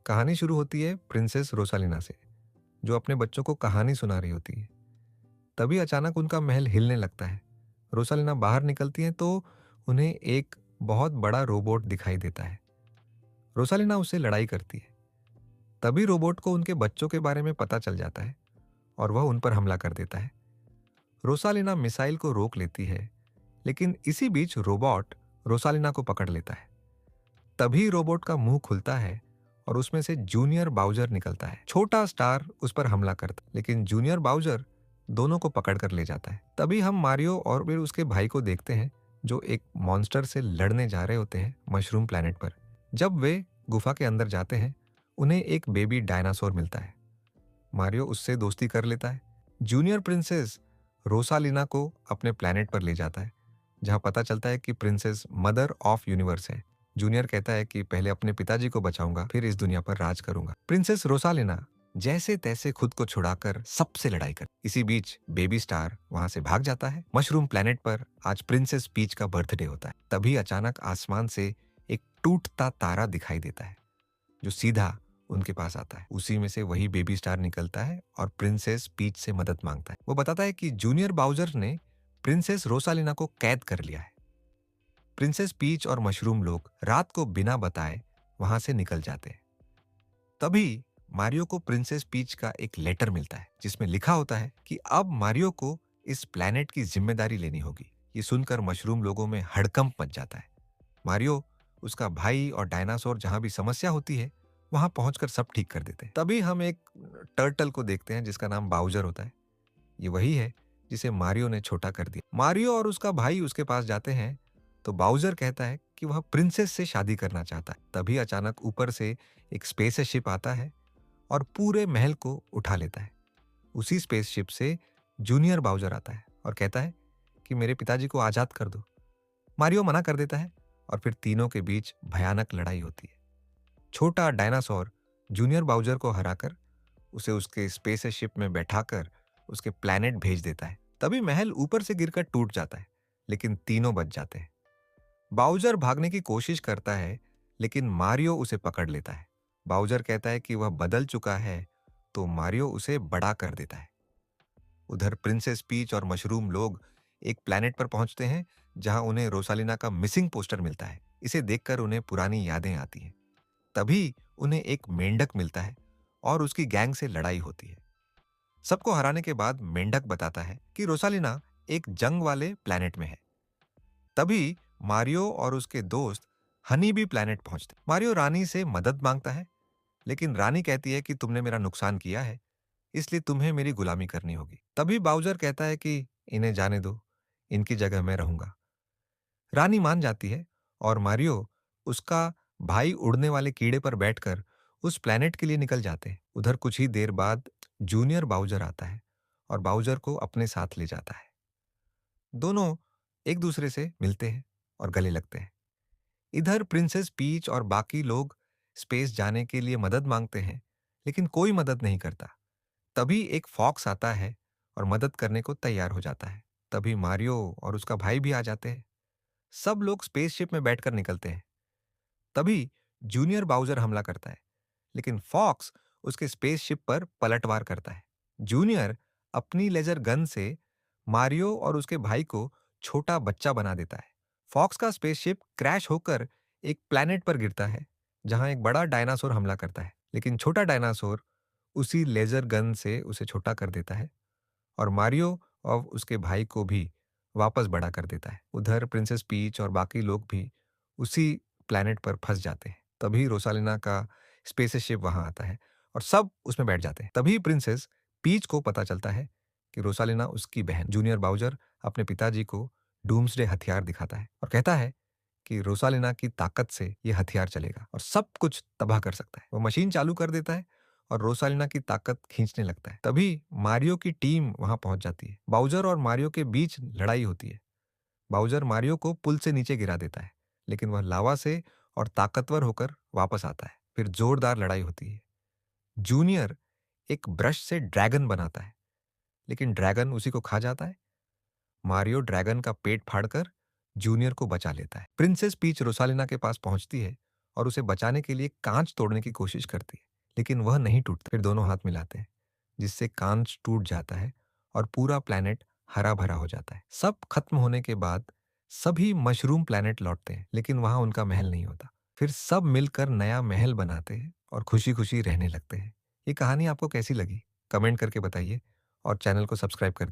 कहानी शुरू होती है प्रिंसेस रोसालिना से, जो अपने बच्चों को कहानी सुना रही होती है। तभी अचानक उनका महल हिलने लगता है। रोसालिना बाहर निकलती हैं तो उन्हें एक बहुत बड़ा रोबोट दिखाई देता है। रोसालिना उससे लड़ाई करती है। तभी रोबोट को उनके बच्चों के बारे में पता चल जाता है और वह उन पर हमला कर देता है। रोसालिना मिसाइल को रोक लेती है, लेकिन इसी बीच रोबोट रोसालिना को पकड़ लेता है। तभी रोबोट का मुंह खुलता है और उसमें से जूनियर बाउजर निकलता है। छोटा स्टार उस पर हमला करता है, लेकिन जूनियर बाउजर दोनों को पकड़ कर ले जाता है। तभी हम मारियो और फिर उसके भाई को देखते हैं, जो एक मॉन्स्टर से लड़ने जा रहे होते हैं मशरूम प्लैनेट पर। जब वे गुफा के अंदर जाते हैं, उन्हें एक बेबी डायनासोर मिलता है। मारियो उससे दोस्ती कर लेता है। जूनियर प्रिंसेस रोसालिना को अपने प्लैनेट पर ले जाता है, जहां पता चलता है कि प्रिंसेस मदर ऑफ यूनिवर्स है। जूनियर कहता है कि पहले अपने पिताजी को बचाऊंगा, फिर इस दुनिया पर राज करूंगा। प्रिंसेस रोसालिना जैसे तैसे खुद को छुड़ाकर सबसे लड़ाई कर। इसी बीच बेबी स्टार वहां से भाग जाता है। मशरूम प्लैनेट पर आज प्रिंसेस पीच का बर्थडे होता है। तभी अचानक आसमान से एक टूटता तारा दिखाई देता है, जो सीधा उनके पास आता है। उसी में से वही बेबी स्टार निकलता है और प्रिंसेस पीच से मदद मांगता है। वो बताता है कि जूनियर बाउजर ने प्रिंसेस रोसालिना को कैद कर लिया है। प्रिंसेस पीच और मशरूम लोग रात को बिना बताए वहां से निकल जाते हैं। तभी मारियो को प्रिंसेस पीच का एक लेटर मिलता है, जिसमें लिखा होता है कि अब मारियो को इस प्लैनेट की जिम्मेदारी लेनी होगी। ये सुनकर मशरूम लोगों में हड़कंप मच जाता है। मारियो, उसका भाई और डायनासोर जहां भी समस्या होती है, वहां पहुंचकर सब ठीक कर देते हैं। तभी हम एक टर्टल को देखते हैं जिसका नाम बाउजर होता है। ये वही है जिसे मारियो ने छोटा कर दिया। मारियो और उसका भाई उसके पास जाते हैं तो बाउजर कहता है कि वह प्रिंसेस से शादी करना चाहता है। तभी अचानक ऊपर से एक स्पेसशिप आता है और पूरे महल को उठा लेता है। उसी स्पेसशिप से जूनियर बाउजर आता है और कहता है कि मेरे पिताजी को आजाद कर दो। मारियो मना कर देता है और फिर तीनों के बीच भयानक लड़ाई होती है। छोटा डायनासोर जूनियर बाउजर को हराकर उसे उसके स्पेसशिप में बैठाकर उसके प्लैनेट भेज देता है। तभी महल ऊपर से गिरकर टूट जाता है, लेकिन तीनों बच जाते हैं। बाउजर भागने की कोशिश करता है, लेकिन मारियो उसे पकड़ लेता है। बाउजर कहता है कि वह बदल चुका है, तो मारियो उसे बड़ा कर देता है। उधर प्रिंसेस पीच और मशरूम लोग एक प्लैनेट पर पहुंचते हैं, जहां उन्हें रोसालिना का मिसिंग पोस्टर मिलता है। इसे देखकर उन्हें पुरानी यादें आती हैं। तभी उन्हें एक मेंढक मिलता है और उसकी गैंग से लड़ाई होती है। सबको हराने के बाद मेंढक बताता है कि रोसालिना एक जंग वाले प्लैनेट में है। तभी मारियो और उसके दोस्त हनी भी प्लैनेट पहुंचते। मारियो रानी से मदद मांगता है, लेकिन रानी कहती है कि तुमने मेरा नुकसान किया है, इसलिए तुम्हें मेरी गुलामी करनी होगी। तभी बाउजर कहता है कि इन्हें जाने दो, इनकी जगह मैं रहूंगा। रानी मान जाती है और मारियो, उसका भाई उड़ने वाले कीड़े पर बैठकर उस प्लैनेट के लिए निकल जाते हैं। उधर कुछ ही देर बाद जूनियर बाउजर आता है और बाउजर को अपने साथ ले जाता है। दोनों एक दूसरे से मिलते हैं और गले लगते हैं। इधर प्रिंसेस पीच और बाकी लोग स्पेस जाने के लिए मदद मांगते हैं, लेकिन कोई मदद नहीं करता। तभी एक फॉक्स आता है और मदद करने को तैयार हो जाता है। तभी मारियो और उसका भाई भी आ जाते हैं। सब लोग स्पेसशिप में बैठकर निकलते हैं। तभी जूनियर बाउजर हमला करता है, लेकिन फॉक्स उसके स्पेसशिप पर पलटवार करता है। जूनियर अपनी लेजर गन से मारियो और उसके भाई को छोटा बच्चा बना देता है। फॉक्स का स्पेसशिप क्रैश होकर एक प्लैनेट पर गिरता है, जहां एक बड़ा डायनासोर हमला करता है, लेकिन छोटा डायनासोर उसी लेजर गन से उसे छोटा कर देता है और मारियो और उसके भाई को भी वापस बड़ा कर देता है। उधर प्रिंसेस पीच और बाकी लोग भी उसी प्लैनेट पर फंस जाते हैं। तभी रोसालिना का स्पेसशिप वहां आता है और सब उसमें बैठ जाते हैं। तभी प्रिंसेस पीच को पता चलता है कि रोसालिना उसकी बहन। जूनियर बाउजर अपने पिताजी को डूम्सडे हथियार दिखाता है और कहता है कि रोसालिना की ताकत से यह हथियार चलेगा और सब कुछ तबाह कर सकता है। वो मशीन चालू कर देता है और रोसालिना की ताकत खींचने लगता है। तभी मारियो की टीम वहां पहुंच जाती है। बाउजर और मारियो के बीच लड़ाई होती है। बाउजर मारियो को पुल से नीचे गिरा देता है, लेकिन वह लावा से और ताकतवर होकर वापस आता है। फिर जोरदार लड़ाई होती है। जूनियर एक ब्रश से ड्रैगन बनाता है, लेकिन ड्रैगन उसी को खा जाता है। मारियो ड्रैगन का पेट फाड़कर जूनियर को बचा लेता है। प्रिंसेस पीच रोसालिना के पास पहुंचती है और उसे बचाने के लिए कांच तोड़ने की कोशिश करती है, लेकिन वह नहीं टूटता। फिर दोनों हाथ मिलाते हैं, जिससे कांच टूट जाता है और पूरा प्लैनेट हरा-भरा हो जाता है। सब खत्म होने के बाद सभी मशरूम प्लैनेट लौटते हैं, लेकिन वहाँ उनका महल नहीं होता। फिर सब मिलकर नया महल बनाते हैं और खुशी-खुशी रहने लगते हैं। ये कहानी आपको कैसी लगी? कमेंट करके बताइए और चैनल को सब्सक्राइब कर